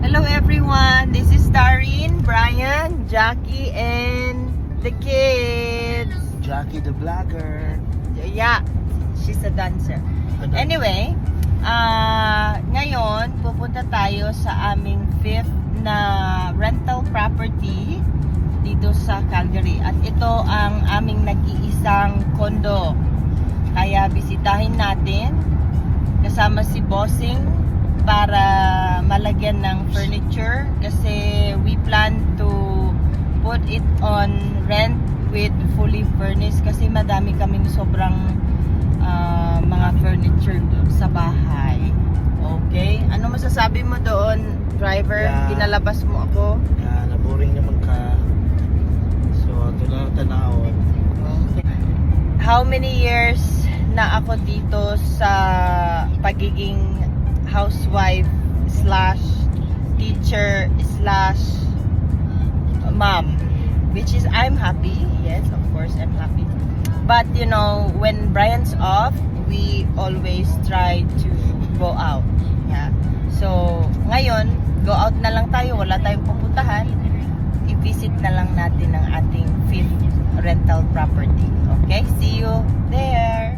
Hello everyone, this is Darine, Brian, Jackie, and the kids. Jackie the vlogger. Yeah, she's a dancer. Anyway, ngayon pupunta tayo sa aming 5th na rental property dito sa Calgary. At ito ang aming nag-iisang condo. Kaya bisitahin natin kasama si Bossing para malagyan ng furniture kasi we plan to put it on rent with fully furnished kasi madami kaming sobrang mga furniture sa bahay. Okay? Ano masasabi mo doon, driver? Yeah. Pinalabas mo ako. Naboring naman ka. So, ito na tanawon. Okay. How many years na ako dito sa pagiging housewife slash teacher slash mom, which is I'm happy. Yes, of course I'm happy. But you know, when Brian's off, we always try to go out. Yeah. So ngayon, go out na lang tayo. Wala tayong pupuntahan. I-visit na lang natin ang ating 5th rental property. Okay? See you there.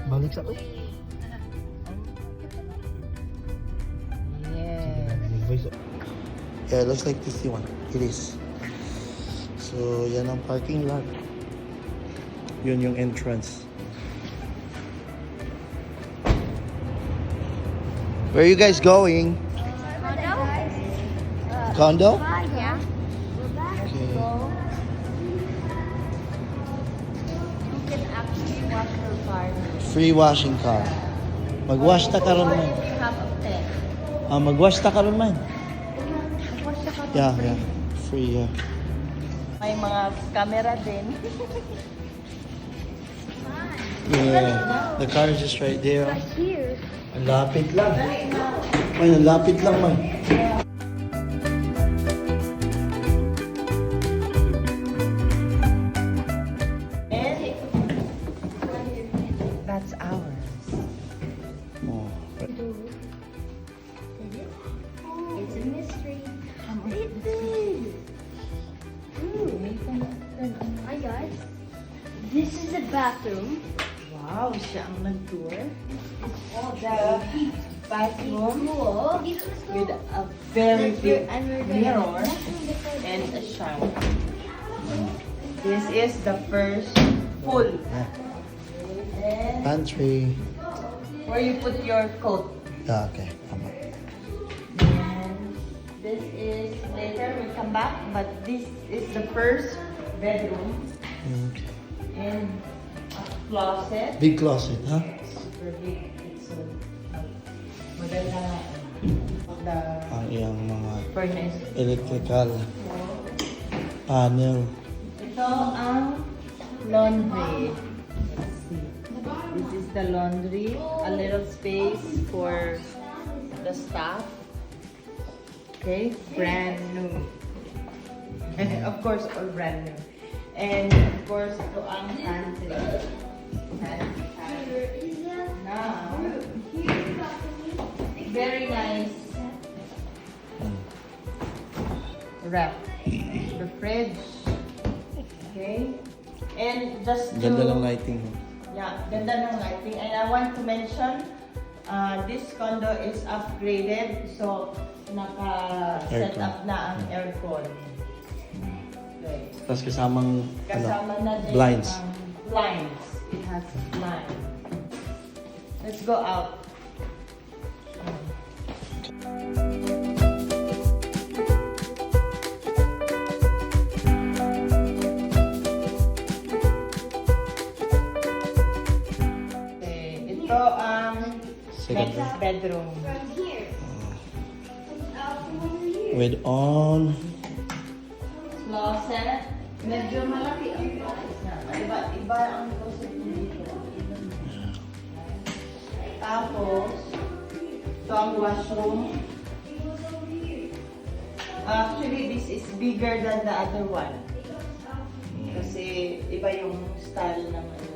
Balik sa Yes. Yeah, it looks like this one. It is. So, yan ang parking lot. Yun yung entrance. Where are you guys going? Condo? Yeah. Okay. You can actually wash your car. Free washing car. Mag-wash ta karon man. You have a pet. Mag-wash ta karon man. Wash the car. Yeah, yeah. Free, yeah. May mga camera din. Yeah. The car is just right there. Right here. Ang lapit lang. Ay, ang lapit lang man. And that's ours. Oh, right. It's a mystery. It is. Hi guys. This is a bathroom. Wow, siya ang nag-tour. Oh, the bathroom Cool. with a very big mirror and a shower. This is the first full. And Pantry. where you put your coat. Yeah, okay. Tama. And this is later we come back, but this is the first bedroom Okay. and a closet. Big closet, huh? Super big. It's maganda nga. The Ang iyang mga furnace. electrical panel. Ito ang laundry. Let's see. This is the laundry. A little space for the staff. Okay, brand new. Of course, all brand new. And of course, ito ang pantry. Now, very nice wrap. The fridge. Okay. And just to... Ganda ng lighting. Yeah, ganda ng lighting. And I want to mention, this condo is upgraded. So, naka-set Aircon. up na ang aircon. Okay. Tapos kasamang Kasama na din blinds. ang blinds. It has blinds. Let's go out. Okay, ito ang Second next bedroom. From here. with on. Closet. Medyo malaki ang closet na. Iba ang closet dito. Tapos, ito ang washroom. Actually, this is bigger than the other one. Kasi iba yung style ng ano.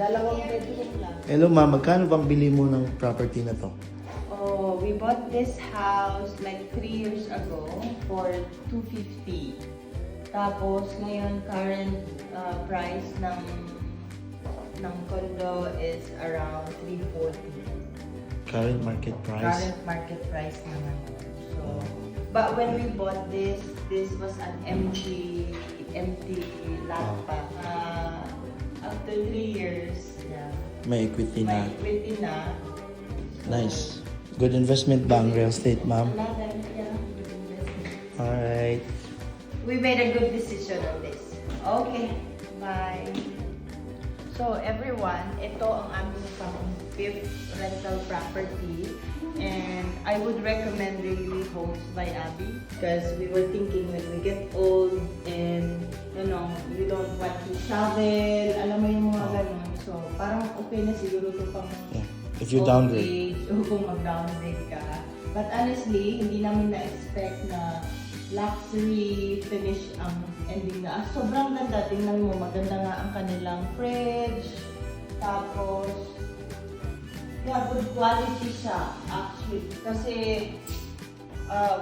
Dalawang bedroom lang. Hello ma'am, magkano bang bili mo ng property na to? Oh, we bought this house like 3 years ago for 250. Tapos ngayon current price ng condo is around 340. Current market price? Current market price naman. So, but when we bought this was an empty lot pa. After 3 years, yeah, May equity na. may equity na. Nice. Good investment ba ang real estate, ma'am? Another, yeah, good investment. Alright. We made a good decision on this. Okay, bye. So everyone, ito ang aming fifth rental property. And I would recommend really Homes by Abby because we were thinking when we get old and we don't want to travel, alam mo yung mga ganun. So parang okay na siguro ito pang Yeah. If you old downgrade. age o kung mag-downgrade ka. But honestly, hindi namin na-expect na luxury finish ang ending na. Sobrang ganda, tingnan mo, maganda nga ang kanilang fridge. Tapos, yeah, good quality siya actually. Kasi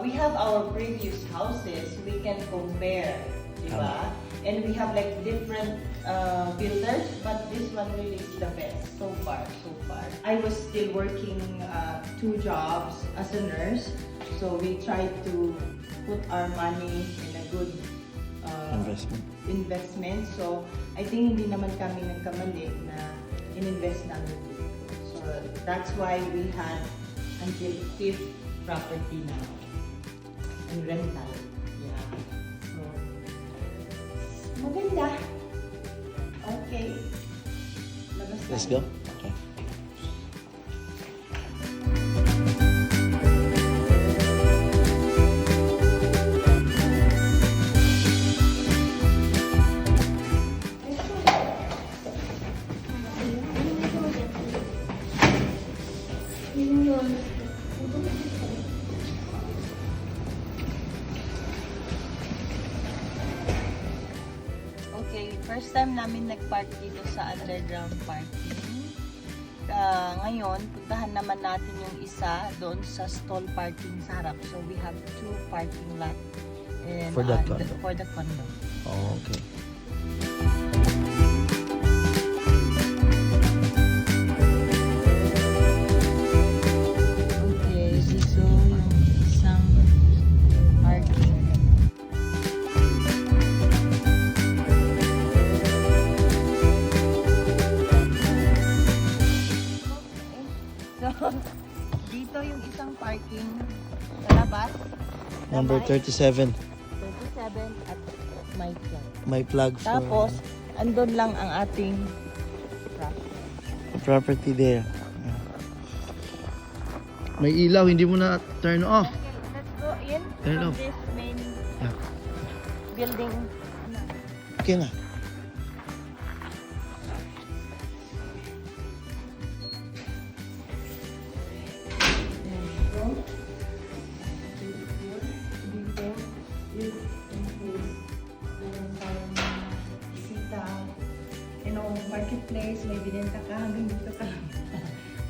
we have our previous houses, we can compare, di ba? And we have like different builders, but this one really is the best so far. I was still working 2 jobs as a nurse, so we tried to put our money in a good investment. So I think hindi naman kami nagkamali na ininvest namin dito. So that's why we had until 5th property now in rental. Yeah. So maganda. Okay. Labas Let's tayo. go. Okay. Okay, first time namin nag-park dito sa underground parking. Ngayon, puntahan naman natin yung isa doon sa stall parking sa harap. So we have 2 parking lot and, For that condo? For the condo. Oh, okay. Okay, dito yung isang parking. So, dito yung isang parking sa labas. Number Sa may 37. 37 at my plug. May plug for Tapos, andun lang ang ating property there. Yeah. May ilaw, hindi mo na turn off. Okay, let's go in Turn from off. this main Yeah. building. Okay na. Marketplace, may binenta ka, hanggang dito ka lang.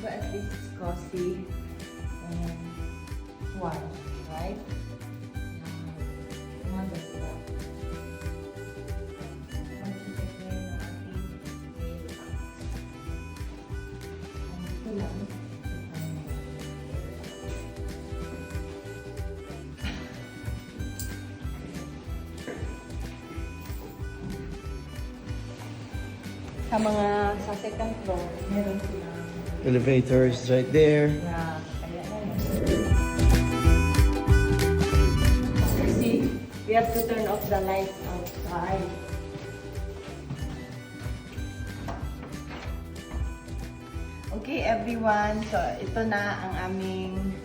But at least it's cozy and warm, right? Mga ganda. Makikita kayo ng ating mailbox. Ito lang. Sa mga sa second floor, meron silang Elevator is right there. na kaya see, we have to turn off the lights outside. Okay everyone, so ito na ang aming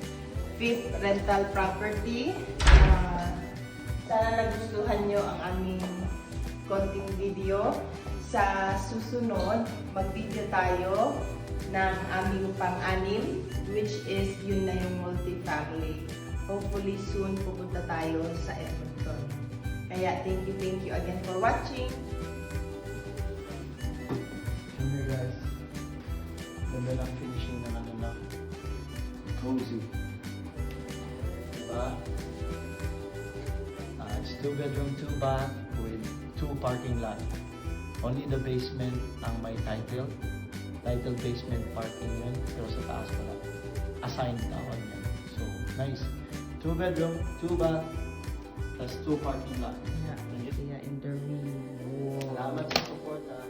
5th rental property. Sana nagustuhan nyo ang aming konting video. Sa susunod, mag-video tayo ng aming pang-anim, which is yun na yung multi-family. Hopefully soon pupunta tayo sa Edmonton. Kaya thank you again for watching. Here guys. ganda ng finishing ng ano na cozy. Diba? It's 2 bedroom, 2 bath with 2 parking lot. Only the basement ang may title. Title basement parking yun. Pero sa taas wala. Assigned na on yan. So, nice. 2 bedroom, 2 bath, plus 2 parking lot. Yeah, in the room. Salamat sa support ha.